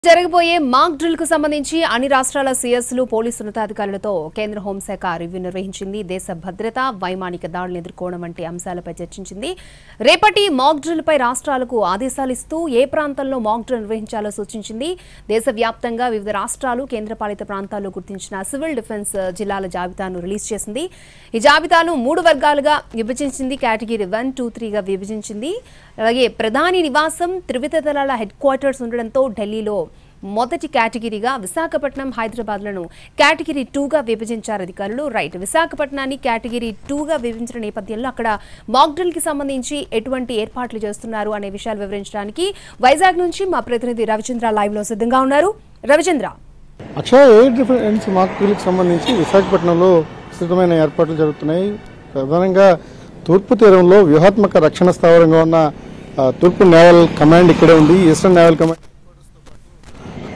జరగబోయే mock drill కు సంబంధించి అన్ని రాష్ట్రాల సీఎస్లు పోలీసు ఉన్నతాధికారులతో కేంద్ర హోంశాఖ రివ్యూ నిర్వహించింది. దేశ భద్రత, వైమానిక దాడులను ఎదుర్కోవడం వంటి అంశాలపై చర్చించింది. రేపటి మాక్ డ్రిల్ పై రాష్ట్రాలకు ఆదేశాలు ఇస్తూ ఏ ప్రాంతంలో మాక్ డ్రిల్ నిర్వహించాలో సూచించింది. దేశవ్యాప్తంగా వివిధ రాష్ట్రాలు, కేంద్రపాలిత ప్రాంతాల్లో గుర్తించిన సివిల్ డిఫెన్స్ జిల్లాల జాబితాను రిలీజ్ చేసింది. ఈ జాబితాను 3 వర్గాలుగా విభజించింది. కేటగిరీ 1, 2, 3గా విభజించింది. అలాగే ప్రధాని నివాసం, త్రివిధ దళాల హెడ్ క్వార్టర్స్ ఉండడంతో ఢిల్లీలో మొదటి కేటగిరీగా, విశాఖపట్నం, హైదరాబాద్లను కేటగిరీ 2గా విభజించారు అధికారులు. విశాఖపట్నాన్ని కేటగిరీ 2గా విభజించిన నేపథ్యంలో అక్కడ మాక్ డ్రిల్ కి సంబంధించి ఎటువంటి ఏర్పాట్లు చేస్తున్నారు అనే విషయాలు వివరించడానికి వైజాగ్ నుంచి మా ప్రతినిధి రవిచంద్ర లైవ్ లో సిద్ధంగా ఉన్నారు. రవిచంద్ర, అక్షయ, ఎయిర్ డిఫెన్స్ మాక్ డ్రిల్ కి సంబంధించి విశాఖపట్నంలో విస్తృతమైన ఏర్పాట్లు జరుగుతున్నాయి. ప్రధానంగా తూర్పు తీరంలో వ్యూహాత్మక రక్షణ స్థావరంగా ఉన్న తూర్పు నేవల్ కమాండ్ ఇక్కడే ఉంది. Eastern naval command,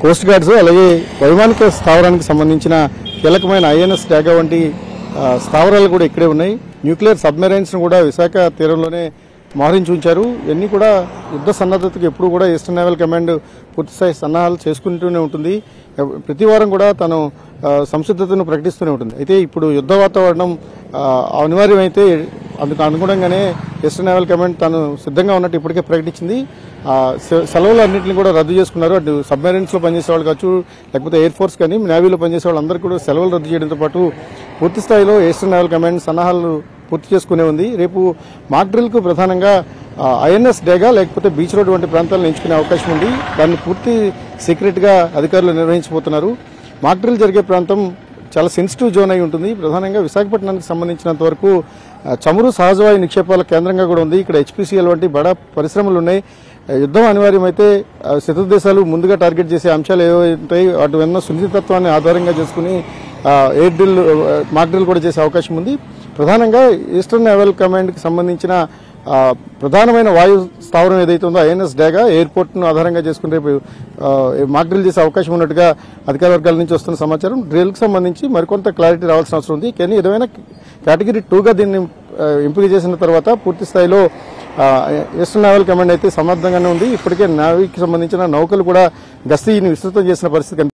Coast guards, అలాగే వైమానిక స్థావరానికి సంబంధించిన కీలకమైన ఐఎన్ఎస్ డాగా వంటి స్థావరాలు కూడా ఇక్కడే ఉన్నాయి. న్యూక్లియర్ సబ్మెరైన్స్ కూడా విశాఖ తీరంలోనే మోహరించి ఉంచారు. ఇవన్నీ కూడా యుద్ధ సన్నద్ధతకు ఎప్పుడు కూడా ఈస్టర్న్ నేవల్ కమాండ్ పూర్తిస్థాయి సన్నాహాలు చేసుకుంటూనే ఉంటుంది. ప్రతి వారం కూడా తను సంసిద్ధతను ప్రకటిస్తూనే ఉంటుంది. అయితే ఇప్పుడు యుద్ధ వాతావరణం అనివార్యమైతే అందుకు అనుగుణంగానే ఈస్టర్న్ నేవల్ కమాండ్ తాను సిద్ధంగా ఉన్నట్టు ఇప్పటికే ప్రకటించింది. సెలవులు అన్నింటినీ కూడా రద్దు చేసుకున్నారు. అటు సబ్మెరైన్స్లో పనిచేసే వాళ్ళు కావచ్చు, లేకపోతే ఎయిర్ ఫోర్స్ కానీ నేవీలో పనిచేసే వాళ్ళందరూ కూడా సెలవులు రద్దు చేయడంతో పాటు పూర్తి స్థాయిలో ఈస్టర్న్ నేవల్ కమాండ్ సన్నాహాలు పూర్తి చేసుకునే ఉంది. రేపు మాక్ డ్రిల్కు ప్రధానంగా ఐఎన్ఎస్ డేగా లేకపోతే బీచ్ రోడ్ వంటి ప్రాంతాలను ఎంచుకునే అవకాశం ఉంది. దాన్ని పూర్తి సీక్రెట్గా అధికారులు నిర్వహించబోతున్నారు. మాక్ డ్రిల్ జరిగే ప్రాంతం చాలా సెన్సిటివ్ జోన్ అయి ఉంటుంది. ప్రధానంగా విశాఖపట్నానికి సంబంధించినంత వరకు చమురు, సహజవాయు నిక్షేపాల కేంద్రంగా కూడా ఉంది. ఇక్కడ హెచ్పీసీఎల్ వంటి బడా పరిశ్రమలు ఉన్నాయి. యుద్ధం అనివార్యమైతే శత్రు దేశాలు ముందుగా టార్గెట్ చేసే అంశాలు ఏవైతాయి వాటి ఉన్న సున్నితత్వాన్ని ఆధారంగా చేసుకుని ఎయిర్ డ్రిల్, మాక్ డ్రిల్ కూడా చేసే అవకాశం ఉంది. ప్రధానంగా ఈస్టర్న్ నేవల్ కమాండ్కి సంబంధించిన ప్రధానమైన వాయు స్థావరం ఏదైతే ఉందో ఐఎన్ఎస్ డాగా ఎయిర్పోర్ట్ను ఆధారంగా చేసుకుని రేపు మాక్ డ్రిల్ చేసే అవకాశం ఉన్నట్టుగా అధికార వర్గాల నుంచి వస్తున్న సమాచారం. డ్రిల్కి సంబంధించి మరికొంత క్లారిటీ రావాల్సిన అవసరం ఉంది. కానీ ఏదైనా కేటగిరీ 2గా దీన్ని ఎంపిక చేసిన తర్వాత పూర్తి స్థాయిలో ఈస్టర్న్ నేవల్ కమాండ్ అయితే సమర్థంగానే ఉంది. ఇప్పటికే నేవీకి సంబంధించిన నౌకలు కూడా గస్తీని విస్తృతం చేసిన పరిస్థితి